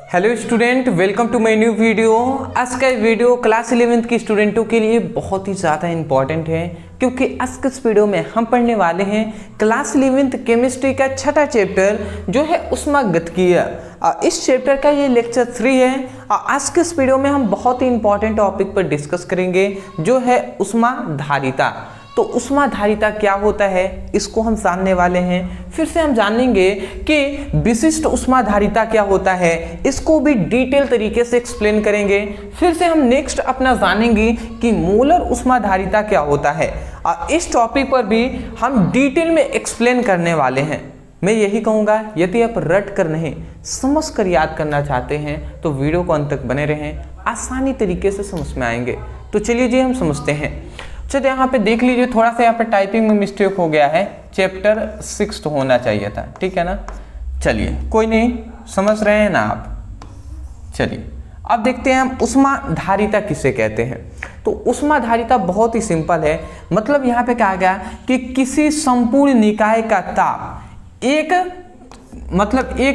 Hello student, welcome to my new video. आज का video class 11th के स्टूडेंटों के लिए बहुत ही ज़्यादा इंपॉर्टेंट है, क्योंकि आज के इस वीडियो में हम पढ़ने वाले हैं क्लास 11th केमिस्ट्री का छठा चैप्टर जो है ऊष्मागतिकीय। इस चैप्टर का ये लेक्चर 3 है। आज के इस वीडियो में हम बहुत ही इंपॉर्टेंट टॉपिक पर डिस्कस करेंगे जो है ऊष्माधारिता। तो ऊष्माधारिता क्या होता है इसको हम जानने वाले हैं। फिर से हम जानेंगे कि विशिष्ट ऊष्माधारिता क्या होता है, इसको भी डिटेल तरीके से एक्सप्लेन करेंगे। फिर से हम नेक्स्ट अपना जानेंगे कि मोलर ऊष्माधारिता क्या होता है। और इस टॉपिक पर भी हम डिटेल में एक्सप्लेन करने वाले हैं। मैं यही कहूँगा, यदि आप रट कर नहीं समझ कर याद करना चाहते हैं तो वीडियो को अंत तक बने रहें, आसानी तरीके से समझ में आएंगे। तो चलिए जी हम समझते हैं। चलिए यहाँ पे देख लीजिए, थोड़ा सा यहाँ पे टाइपिंग में मिस्टेक हो गया है, चैप्टर 6 होना चाहिए था, ठीक है ना। चलिए कोई नहीं, समझ रहे हैं ना आप। चलिए अब देखते हैं हम ऊष्माधारिता किसे कहते हैं। तो ऊष्माधारिता बहुत ही सिंपल है। मतलब यहाँ पे कहा गया कि किसी संपूर्ण निकाय का ताप एक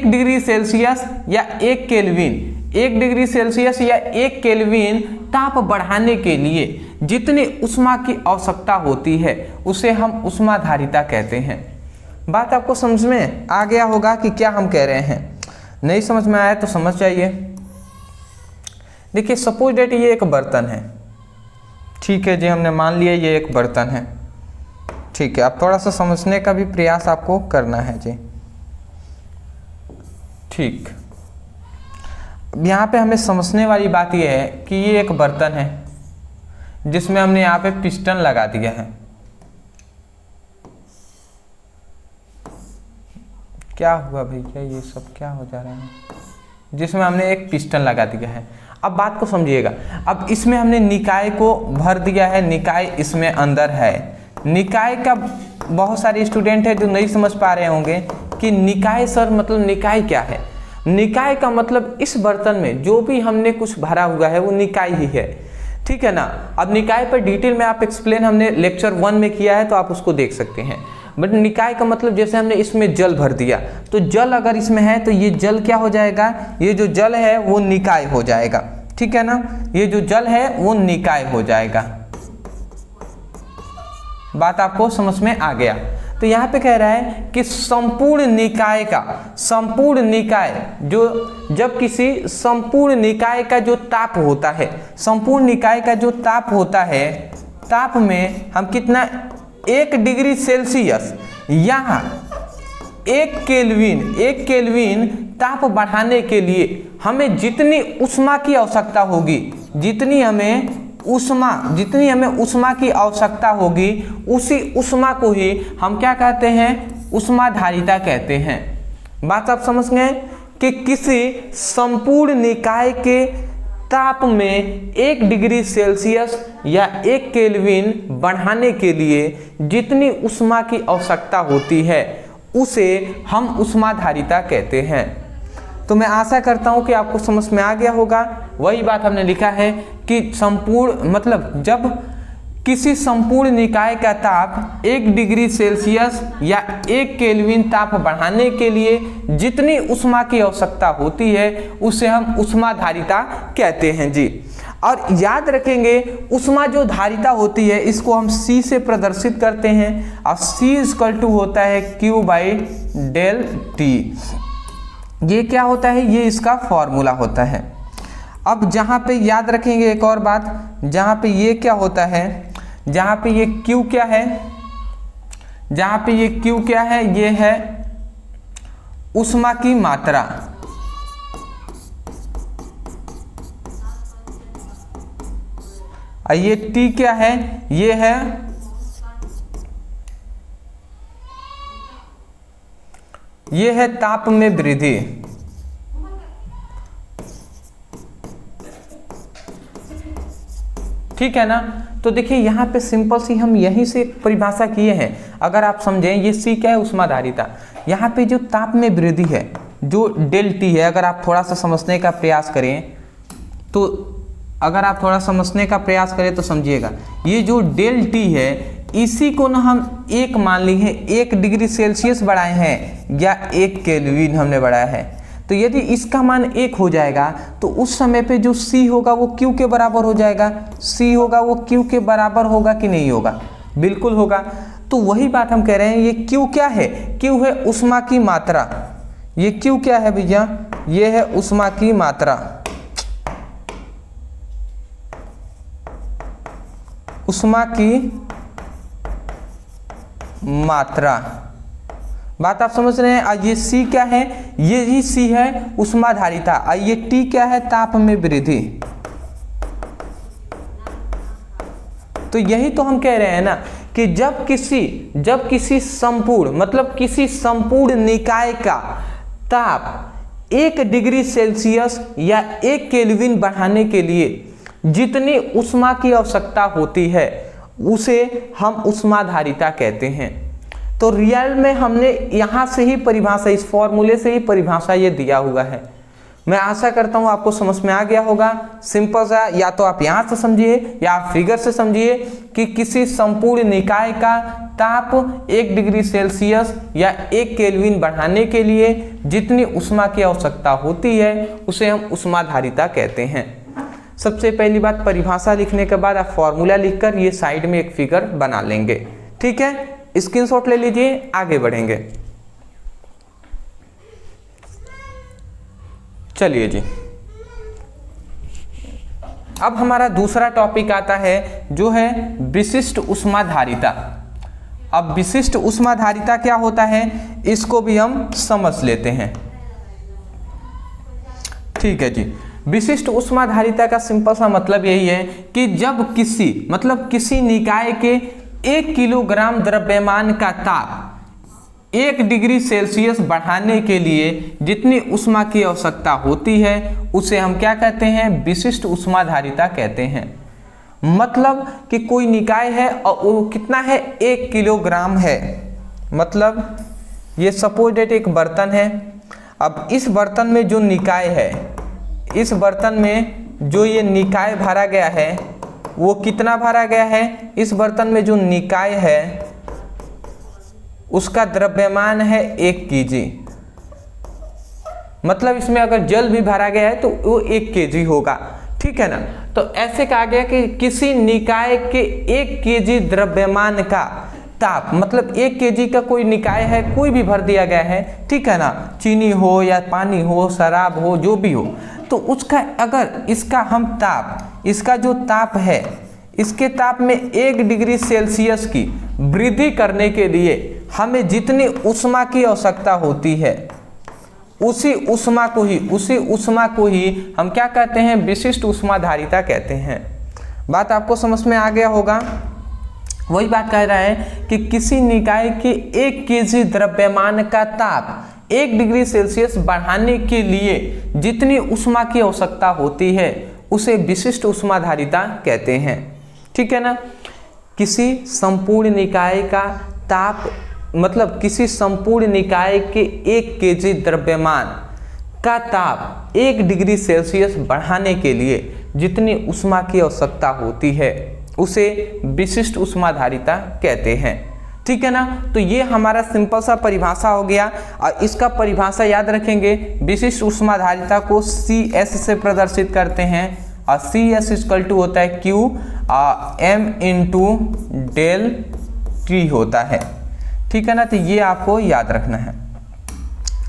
डिग्री सेल्सियस या 1 केल्विन 1 डिग्री सेल्सियस या 1 केल्विन ताप बढ़ाने के लिए जितनी ऊष्मा की आवश्यकता होती है उसे हम ऊष्माधारिता कहते हैं। बात आपको समझ में आ गया होगा कि क्या हम कह रहे हैं। नहीं समझ में आया तो समझ जाइए। देखिए सपोज डेट ये एक बर्तन है, ठीक है जी, हमने मान लिया ये एक बर्तन है, ठीक है। अब थोड़ा सा समझने का भी प्रयास आपको करना है जी, ठीक। यहाँ पे हमें समझने वाली बात यह है कि ये एक बर्तन है जिसमें हमने यहाँ पे पिस्टन लगा दिया है। क्या हुआ भैया, ये सब क्या हो जा रहा है, जिसमें हमने एक पिस्टन लगा दिया है। अब बात को समझिएगा। अब इसमें हमने निकाय को भर दिया है, निकाय इसमें अंदर है। निकाय का बहुत सारे स्टूडेंट है जो नहीं समझ पा रहे होंगे कि निकाय सर मतलब निकाय क्या है। निकाय का मतलब इस बर्तन में जो भी हमने कुछ भरा हुआ है वो निकाय ही है, ठीक है ना। अब निकाय पर डिटेल में आप एक्सप्लेन हमने लेक्चर 1 में किया है, तो आप उसको देख सकते हैं। बट निकाय का मतलब जैसे हमने इसमें जल भर दिया, तो जल अगर इसमें है तो ये जल क्या हो जाएगा, ये जो जल है वो निकाय हो जाएगा, ठीक है ना। ये जो जल है वो निकाय हो जाएगा। बात आपको समझ में आ गया। तो यहाँ पे कह रहा है कि संपूर्ण निकाय जब किसी संपूर्ण निकाय का जो ताप होता है, संपूर्ण निकाय का जो ताप होता है, ताप में हम कितना 1 डिग्री सेल्सियस यहाँ 1 केल्विन ताप बढ़ाने के लिए हमें जितनी ऊष्मा की आवश्यकता होगी, जितनी हमें ऊष्मा की आवश्यकता होगी, उसी ऊष्मा को ही हम क्या कहते हैं, ऊष्माधारिता कहते हैं। बात आप समझ गए कि किसी संपूर्ण निकाय के ताप में 1 डिग्री सेल्सियस या 1 केल्विन बढ़ाने के लिए जितनी ऊष्मा की आवश्यकता होती है उसे हम ऊष्माधारिता कहते हैं। तो मैं आशा करता हूं कि आपको समझ में आ गया होगा। वही बात हमने लिखा है कि जब किसी संपूर्ण निकाय का ताप 1 डिग्री सेल्सियस या 1 केल्विन ताप बढ़ाने के लिए जितनी ऊष्मा की आवश्यकता होती है उसे हम ऊष्माधारिता कहते हैं जी। और याद रखेंगे ऊष्मा जो धारिता होती है इसको हम C से प्रदर्शित करते हैं, और C होता है Q/ΔT। ये क्या होता है, ये इसका फॉर्मूला होता है। अब जहाँ पे याद रखेंगे एक और बात, जहाँ पे ये क्या होता है, जहाँ पे ये Q क्या है, जहाँ पे ये Q क्या है, ये है ऊष्मा की मात्रा। और ये T क्या है, ये है ताप में वृद्धि। ठीक है ना। तो देखिए यहाँ पे सिंपल सी हम यहीं से परिभाषा किए हैं। अगर आप समझें, ये C क्या है, ऊष्माधारिता। यहाँ पे जो ताप में वृद्धि है जो ΔT है, अगर आप थोड़ा सा समझने का प्रयास करें तो समझिएगा, ये जो ΔT है इसी को ना हम 1 मान ली है, 1 डिग्री सेल्सियस बढ़ाए हैं या 1 केल्विन हमने बढ़ाया है। तो यदि इसका मान 1 हो जाएगा तो उस समय पे जो C होगा वो Q के बराबर हो जाएगा। C होगा वो Q के बराबर होगा कि नहीं होगा? बिल्कुल होगा। तो वही बात हम कह रहे हैं, ये Q क्या है? Q है ऊष्मा की मात्रा। ये Q क्या है भैया? ये है ऊष्मा की मात्रा। ऊष्मा की मात्रा, बात आप समझ रहे हैं। ये C क्या है? ये ही C है ऊष्माधारिता। ये T क्या है? ताप में वृद्धि। तो यही तो हम कह रहे हैं ना कि जब किसी संपूर्ण मतलब किसी संपूर्ण निकाय का ताप 1 डिग्री सेल्सियस या 1 केल्विन बढ़ाने के लिए जितनी ऊष्मा की आवश्यकता होती है उसे हम ऊष्माधारिता कहते हैं। तो रियल में हमने यहाँ से ही परिभाषा, इस फॉर्मूले से ही परिभाषा ये दिया हुआ है। मैं आशा करता हूँ आपको समझ में आ गया होगा। सिंपल सा, या तो आप यहाँ से समझिए या आप फिगर से समझिए कि किसी संपूर्ण निकाय का ताप 1 डिग्री सेल्सियस या 1 केल्विन बढ़ाने के लिए जितनी ऊष्मा की आवश्यकता होती है उसे हम ऊष्माधारिता कहते हैं। सबसे पहली बात, परिभाषा लिखने के बाद आप फॉर्मूला लिखकर ये साइड में एक फिगर बना लेंगे। ठीक है, स्क्रीनशॉट ले लीजिए, आगे बढ़ेंगे। चलिए जी, अब हमारा दूसरा टॉपिक आता है जो है विशिष्ट ऊष्माधारिता। अब विशिष्ट ऊष्माधारिता क्या होता है इसको भी हम समझ लेते हैं। ठीक है जी, विशिष्ट ऊष्माधारिता का सिंपल सा मतलब यही है कि जब किसी निकाय के 1 किलोग्राम द्रव्यमान का ताप 1 डिग्री सेल्सियस बढ़ाने के लिए जितनी ऊष्मा की आवश्यकता होती है उसे हम क्या कहते हैं? विशिष्ट ऊष्माधारिता कहते हैं। मतलब कि कोई निकाय है और वो कितना है? 1 किलोग्राम है। मतलब ये सपोज डेट एक बर्तन है। अब इस बर्तन में जो निकाय है, इस बर्तन में जो ये निकाय भरा गया है वो कितना भरा गया है? इस बर्तन में जो निकाय है उसका द्रव्यमान है 1 kg। मतलब इसमें अगर जल भी भरा गया है तो वो 1 kg होगा। ठीक है ना? तो ऐसे कहा गया कि किसी निकाय के 1 kg द्रव्यमान का ताप, मतलब 1 kg का कोई निकाय है, कोई भी भर दिया गया है, ठीक है ना, चीनी हो या पानी हो, शराब हो, जो भी हो, तो उसका अगर इसका हम ताप, इसका जो ताप है, इसके ताप में 1 डिग्री सेल्सियस की वृद्धि करने के लिए हमें जितनी ऊष्मा की आवश्यकता होती है उसी ऊष्मा को ही हम क्या कहते हैं? विशिष्ट ऊष्माधारिता कहते हैं। बात आपको समझ में आ गया होगा। वही बात कह रहा है कि किसी निकाय के 1 kg द्रव्यमान का ताप 1 डिग्री सेल्सियस बढ़ाने के लिए जितनी ऊष्मा की आवश्यकता होती है उसे विशिष्ट ऊष्माधारिता कहते हैं। ठीक है ना? किसी संपूर्ण निकाय का ताप, मतलब किसी संपूर्ण निकाय के 1 kg द्रव्यमान का ताप 1 डिग्री सेल्सियस बढ़ाने के लिए जितनी ऊष्मा की आवश्यकता होती है उसे विशिष्ट ऊष्माधारिता कहते हैं। ठीक है ना? तो ये हमारा सिंपल सा परिभाषा हो गया। और इसका परिभाषा याद रखेंगे, विशिष्ट ऊष्माधारिता को CS से प्रदर्शित करते हैं और CS इक्वल टू होता है Q M into del T होता है। ठीक है ना? तो ये आपको याद रखना है।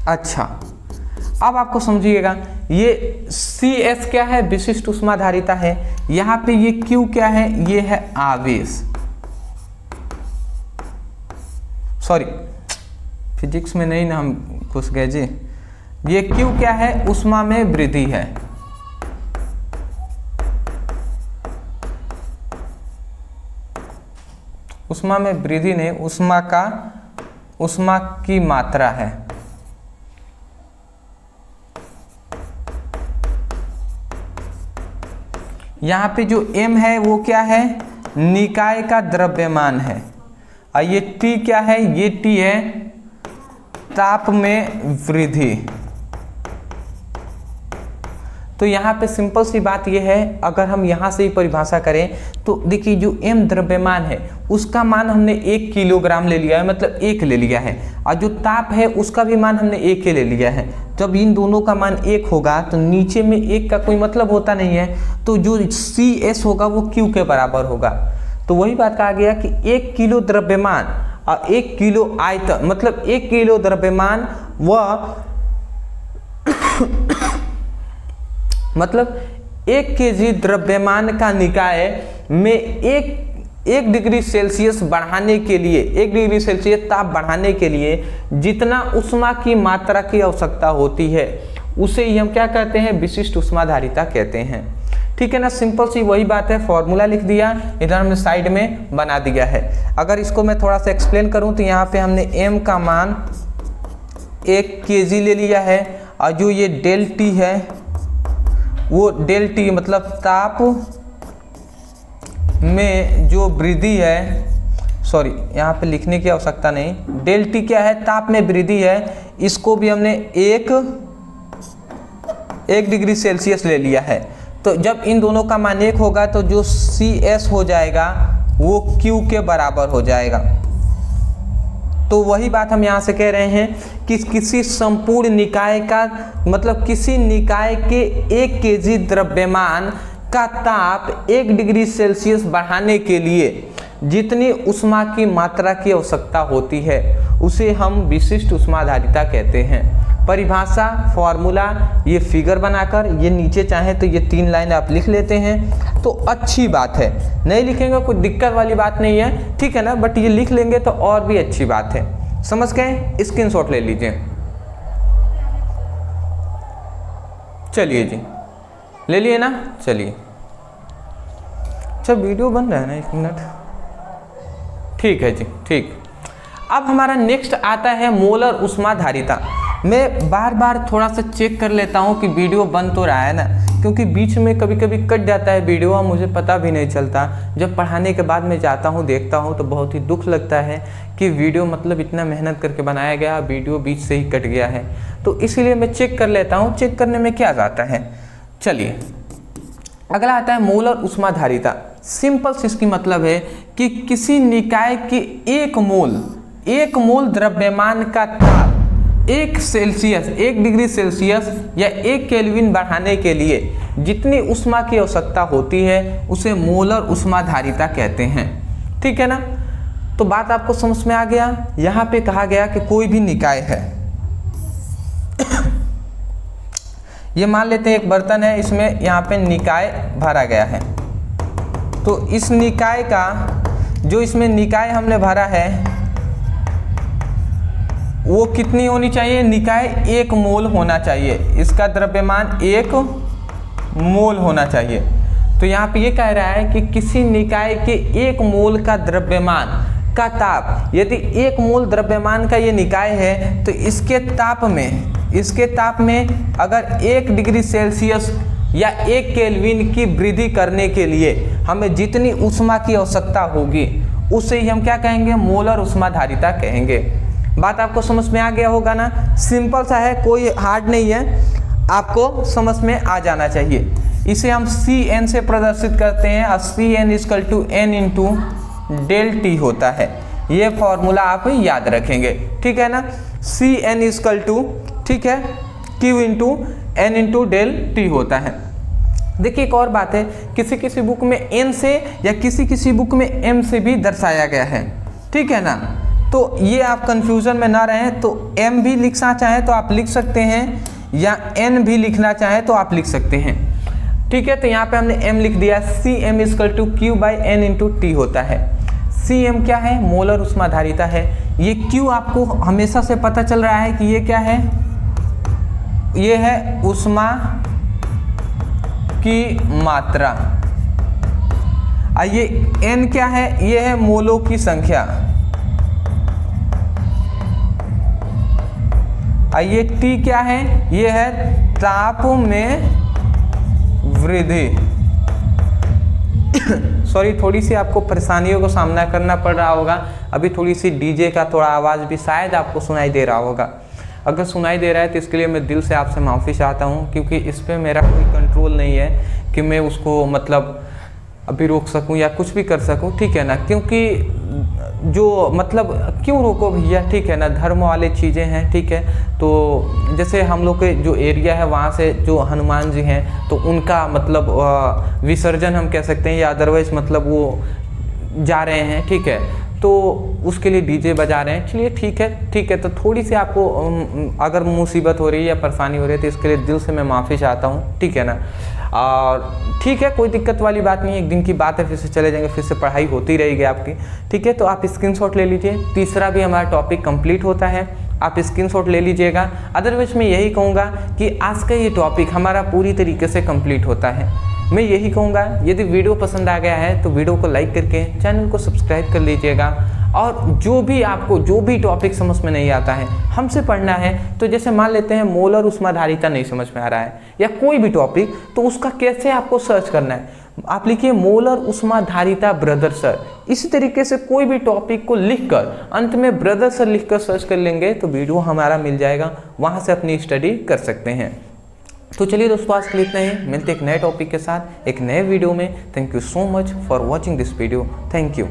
अच्छा, अब आपको समझिएगा, ये CS क्या है? विशिष्ट ऊष्माधारिता है। यहाँ पे ये Q क्या है? ये है आवेश। सॉरी, फिजिक्स में नहीं ना हम घुस गए जी। ये Q क्या है? ऊष्मा में वृद्धि है। ऊष्मा में वृद्धि नहीं, ऊष्मा की मात्रा है। यहाँ पे जो M है वो क्या है? निकाय का द्रव्यमान है। और ये T क्या है? ये T है ताप में वृद्धि। तो यहाँ पे सिंपल सी बात ये है, अगर हम यहाँ से ही परिभाषा करें तो देखिए जो M द्रव्यमान है उसका मान हमने 1 किलोग्राम ले लिया है, मतलब 1 ले लिया है, और जो ताप है उसका भी मान हमने 1 ले लिया है। जब इन दोनों का मान 1 होगा तो नीचे में 1 का कोई मतलब होता नहीं है, तो जो CS होगा वो Q के बराबर होगा। तो वही बात कहा गया कि 1 किलो द्रव्यमान और 1 किलो आयतन, मतलब 1 किलो द्रव्यमान व मतलब 1 केजी द्रव्यमान का निकाय में एक डिग्री सेल्सियस बढ़ाने के लिए, 1 डिग्री सेल्सियस ताप बढ़ाने के लिए जितना उष्मा की मात्रा की आवश्यकता होती है उसे ही हम क्या कहते हैं, विशिष्ट उष्माधारिता कहते हैं। ठीक है ना, सिंपल सी वही बात है, फॉर्मूला लिख दिया, इधर हमने साइड में बना दिया है। अगर इसको मैं थोड़ा सा एक्सप्लेन करूं तो यहाँ पे हमने m का मान 1 kg ले लिया है, और जो ये डेल टी है वो डेल टी मतलब ताप में जो वृद्धि है, सॉरी यहाँ पे लिखने की आवश्यकता नहीं, डेल टी क्या है, ताप में वृद्धि है, इसको भी हमने एक डिग्री सेल्सियस ले लिया है। तो जब इन दोनों का मान 1 होगा तो जो CS हो जाएगा वो Q के बराबर हो जाएगा। तो वही बात हम यहाँ से कह रहे हैं कि किसी संपूर्ण निकाय का मतलब किसी निकाय के 1 केजी द्रव्यमान का ताप 1 डिग्री सेल्सियस बढ़ाने के लिए जितनी उष्मा की मात्रा की आवश्यकता होती है उसे हम विशिष्ट उष्माधारिता कहते हैं। परिभाषा, फॉर्मूला, ये फिगर बनाकर ये नीचे चाहे तो ये 3 लाइन आप लिख लेते हैं तो अच्छी बात है, नहीं लिखेंगे कोई दिक्कत वाली बात नहीं है, ठीक है ना, बट ये लिख लेंगे तो और भी अच्छी बात है। समझ गए? स्क्रीनशॉट ले लीजिए। चलिए जी, ले लिए ना, चलिए। अच्छा वीडियो बन रहा है ना, 1 मिनट, ठीक है जी, ठीक। अब हमारा नेक्स्ट आता है मोलर उष्माधारिता। मैं बार बार थोड़ा सा चेक कर लेता हूँ कि वीडियो बन तो रहा है ना, क्योंकि बीच में कभी कभी कट जाता है वीडियो और मुझे पता भी नहीं चलता। जब पढ़ाने के बाद मैं जाता हूँ देखता हूँ तो बहुत ही दुख लगता है कि वीडियो मतलब इतना मेहनत करके बनाया गया, वीडियो बीच से ही कट गया है। तो इसीलिए मैं चेक कर लेता हूँ, चेक करने में क्या जाता है। चलिए, अगला आता है मोलर उष्माधारिता। सिंपल सी इसकी मतलब है कि किसी निकाय के 1 मोल द्रव्यमान का ताप 1 डिग्री सेल्सियस या 1 केल्विन बढ़ाने के लिए जितनी उष्मा की आवश्यकता होती है उसे मोलर उष्माधारिता कहते हैं। ठीक है ना, तो बात आपको समझ में आ गया। यहाँ पे कहा गया कि कोई भी निकाय है ये मान लेते हैं एक बर्तन है, इसमें यहाँ पे निकाय भरा गया है, तो इस निकाय का जो इसमें निकाय हमने भरा है वो कितनी होनी चाहिए, निकाय 1 मोल होना चाहिए, इसका द्रव्यमान 1 मोल होना चाहिए। तो यहाँ पे ये कह रहा है कि किसी निकाय के 1 मोल का द्रव्यमान का ताप, यदि 1 मोल द्रव्यमान का ये निकाय है तो इसके ताप में अगर 1 डिग्री सेल्सियस या 1 केल्विन की वृद्धि करने के लिए हमें जितनी उष्मा की आवश्यकता होगी उसे ही हम क्या कहेंगे, मोलर उष्माधारिता कहेंगे। बात आपको समझ में आ गया होगा ना, सिंपल सा है, कोई हार्ड नहीं है, आपको समझ में आ जाना चाहिए। इसे हम Cn से प्रदर्शित करते हैं और Cn = n × डेल टी होता है। ये फॉर्मूला आप याद रखेंगे, ठीक है ना। Cn = ठीक है Q × n × डेल टी होता है। देखिए एक और बात है, किसी किसी बुक में n से या किसी किसी बुक में m से भी दर्शाया गया है, ठीक है ना। तो ये आप कंफ्यूजन में ना रहें, तो m भी लिखना चाहें तो आप लिख सकते हैं या n भी लिखना चाहें तो आप लिख सकते हैं, ठीक है। तो यहाँ पे हमने m लिख दिया। Cm = Q/n × T होता है। Cm क्या है, मोलर उष्माधारिता है। ये Q आपको हमेशा से पता चल रहा है कि ये क्या है, ये है उष्मा की मात्रा। ये n क्या है, ये है मोलों की संख्या। ये T क्या है, ये है ताप में वृद्धि। सॉरी, थोड़ी सी आपको परेशानियों का सामना करना पड़ रहा होगा। अभी थोड़ी सी डीजे का थोड़ा आवाज़ भी शायद आपको सुनाई दे रहा होगा। अगर सुनाई दे रहा है तो इसके लिए मैं दिल से आपसे माफ़ी चाहता हूँ, क्योंकि इस पर मेरा कोई कंट्रोल नहीं है कि मैं उसको मतलब अभी रोक सकूँ या कुछ भी कर सकूँ, ठीक है ना। क्योंकि जो मतलब क्यों रोको भैया, ठीक है ना, धर्म वाले चीज़ें हैं, ठीक है। तो जैसे हम लोग के जो एरिया है वहाँ से जो हनुमान जी हैं तो उनका मतलब विसर्जन हम कह सकते हैं, या अदरवाइज मतलब वो जा रहे हैं, ठीक है, तो उसके लिए डीजे बजा रहे हैं। चलिए ठीक है, ठीक है। तो थोड़ी सी आपको अगर मुसीबत हो रही है या परेशानी हो रही है तो इसके लिए दिल से मैं माफ़ी चाहता हूँ, ठीक है ना। और ठीक है, कोई दिक्कत वाली बात नहीं है, एक दिन की बात है, फिर से चले जाएंगे, फिर से पढ़ाई होती रहेगी आपकी, ठीक है। तो आप स्क्रीनशॉट ले लीजिए, तीसरा भी हमारा टॉपिक कंप्लीट होता है, आप स्क्रीनशॉट ले लीजिएगा। अदरवाइज मैं यही कहूँगा कि आज का ये टॉपिक हमारा पूरी तरीके से कंप्लीट होता है। मैं यही कहूँगा, यदि वीडियो पसंद आ गया है तो वीडियो को लाइक करके चैनल को सब्सक्राइब कर लीजिएगा। और जो भी आपको जो भी टॉपिक समझ में नहीं आता है, हमसे पढ़ना है, तो जैसे मान लेते हैं मोलर ऊष्माधारिता नहीं समझ में आ रहा है या कोई भी टॉपिक, तो उसका कैसे आपको सर्च करना है, आप लिखिए मोलर ऊष्माधारिता ब्रदर सर। इसी तरीके से कोई भी टॉपिक को लिखकर अंत में ब्रदर सर लिखकर सर्च कर लेंगे तो वीडियो हमारा मिल जाएगा, वहाँ से अपनी स्टडी कर सकते हैं। तो चलिए दोस्तों, आज के लिए इतना ही, मिलते एक नए टॉपिक के साथ एक नए वीडियो में। Thank you so much for watching this video. Thank you.